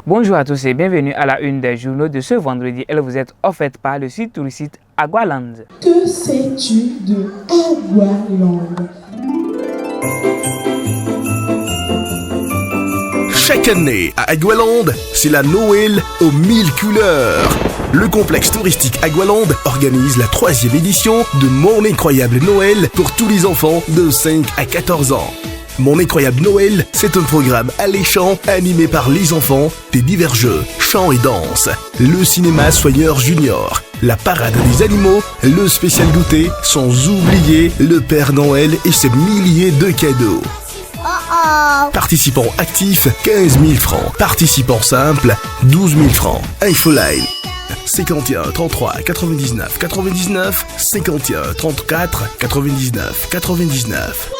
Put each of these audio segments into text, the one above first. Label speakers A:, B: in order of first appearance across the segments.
A: Bonjour à tous et bienvenue à la une des journaux de ce vendredi. Elle vous est offerte par le site touristique Agualand.
B: Que sais-tu de Agualand?
C: Chaque année, à Agualand, c'est la Noël aux 1000 couleurs. Le complexe touristique Agualand organise la 3e édition de Mon Incroyable Noël pour tous les enfants de 5 à 14 ans. Mon Incroyable Noël, c'est un programme alléchant animé par les enfants, des divers jeux, chants et danses, le cinéma Soigneur Junior, la parade des animaux, le spécial goûter, sans oublier le Père Noël et ses milliers de cadeaux. Participants actifs, 15 000 francs. Participants simples, 12 000 francs. Infoline 51 33 99 99 51 34 99 99.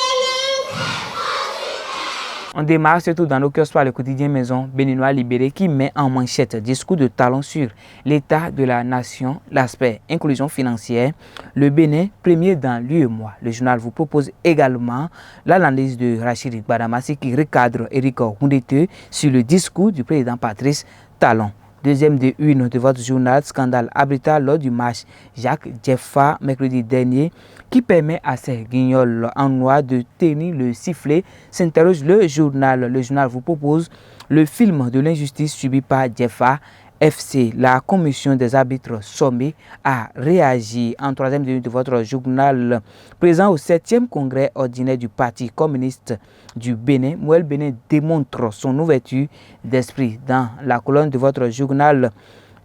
A: On démarre surtout dans nos kiosques par le quotidien Maison béninois libéré qui met en manchette discours de talon sur l'état de la nation, l'aspect inclusion financière, le Bénin premier dans l'UEMOA. Le journal vous propose également l'analyse de Rachid Badamassi qui recadre Éric Roundete sur le discours du président Patrice Talon. Deuxième de une de votre journal, scandale abrita lors du match Jacques Jeffa mercredi dernier qui permet à ces guignols en noir de tenir le sifflet, s'interroge le journal. Le journal vous propose le film de l'injustice subie par Jeffa FC. La commission des arbitres sommés a réagi. En troisième de votre journal, présent au 7e congrès ordinaire du Parti communiste du Bénin, Mouel Bénin démontre son ouverture d'esprit. Dans la colonne de votre journal,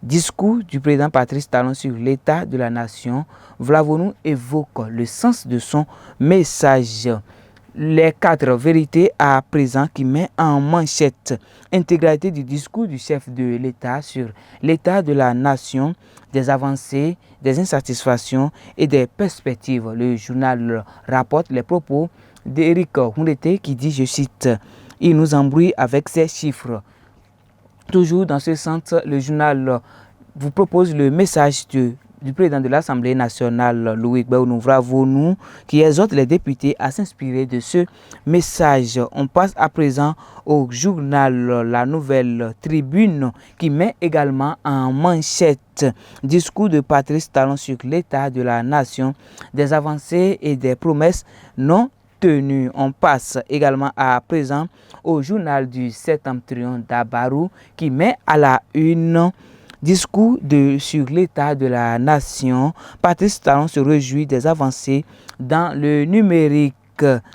A: discours du président Patrice Talon sur l'état de la nation, Vlavonou évoque le sens de son message. Les 4 vérités à présent qui met en manchette intégralité du discours du chef de l'État sur l'état de la nation, des avancées, des insatisfactions et des perspectives. Le journal rapporte les propos d'Éric Roundete qui dit, je cite, « Il nous embrouille avec ses chiffres ». Toujours dans ce sens, le journal vous propose le message du président de l'Assemblée nationale, Louis Gbagbo, qui exhorte les députés à s'inspirer de ce message. On passe à présent au journal La Nouvelle Tribune qui met également en manchette discours de Patrice Talon sur l'état de la nation, des avancées et des promesses non tenues. On passe également à présent au journal du Septentrion d'Abarou qui met à la une discours sur l'état de la nation. Patrice Talon se réjouit des avancées dans le numérique.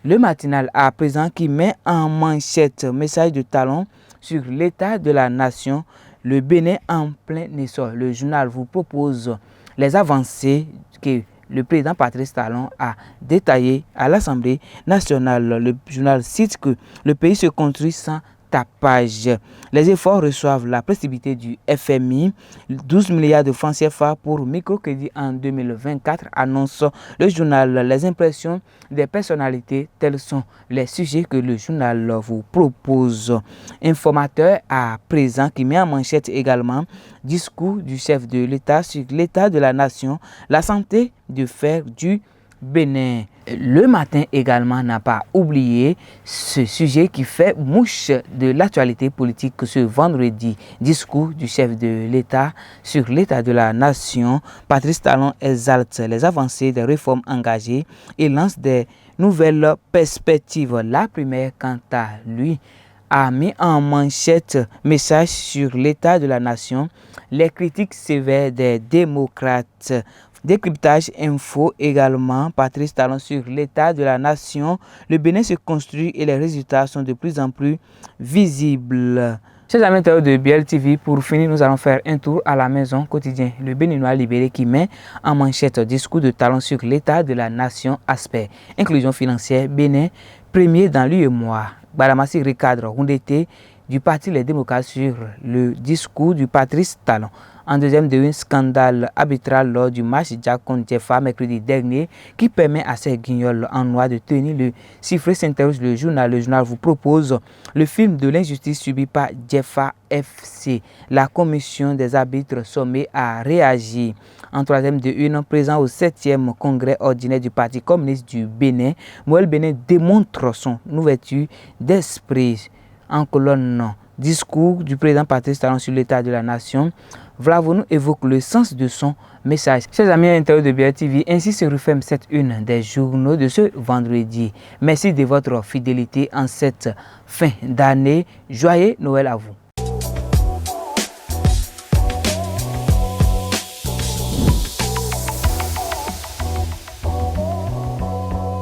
A: Le matinal à présent qui met en manchette message de Talon sur l'état de la nation, le Bénin en plein essor. Le journal vous propose les avancées que le président Patrice Talon a détaillées à l'Assemblée nationale. Le journal cite que le pays se construit sans tapage. Les efforts reçoivent la précipité du FMI. 12 milliards de francs CFA pour microcrédit en 2024, annonce le journal. Les impressions des personnalités, tels sont les sujets que le journal vous propose. Informateur à présent qui met en manchette également discours du chef de l'État sur l'état de la nation, la santé de fer du Bénin. Le matin également n'a pas oublié ce sujet qui fait mouche de l'actualité politique ce vendredi. Discours du chef de l'État sur l'état de la nation. Patrice Talon exalte les avancées des réformes engagées et lance des nouvelles perspectives. La première, quant à lui, a mis en manchette message sur l'état de la nation, les critiques sévères des démocrates. Décryptage info également, Patrice Talon sur l'état de la nation. Le Bénin se construit et les résultats sont de plus en plus visibles. Chers amis de BL TV, pour finir, nous allons faire un tour à la maison quotidien. Le Béninois libéré qui met en manchette discours de Talon sur l'état de la nation, aspect inclusion financière, Bénin premier dans l'UEMOA. Badamassi recadre Roundete du Parti Les Démocrates sur le discours du Patrice Talon. En deuxième de un scandale arbitral lors du match Jacques contre Jeffa mercredi dernier qui permet à ces guignols en noir de tenir le sifflet, s'interroge le journal. Le journal vous propose le film de l'injustice subie par Jeffa FC. La commission des arbitres sommés a réagi. En troisième de une, présent au 7e congrès ordinaire du Parti communiste du Bénin, Mouel Bénin démontre son ouverture d'esprit. En colonne discours du président Patrice Talon sur l'état de la nation, Vlavonou évoque le sens de son message. Chers amis internautes de BRTV, ainsi se referme cette une des journaux de ce vendredi. Merci de votre fidélité en cette fin d'année. Joyeux Noël à vous.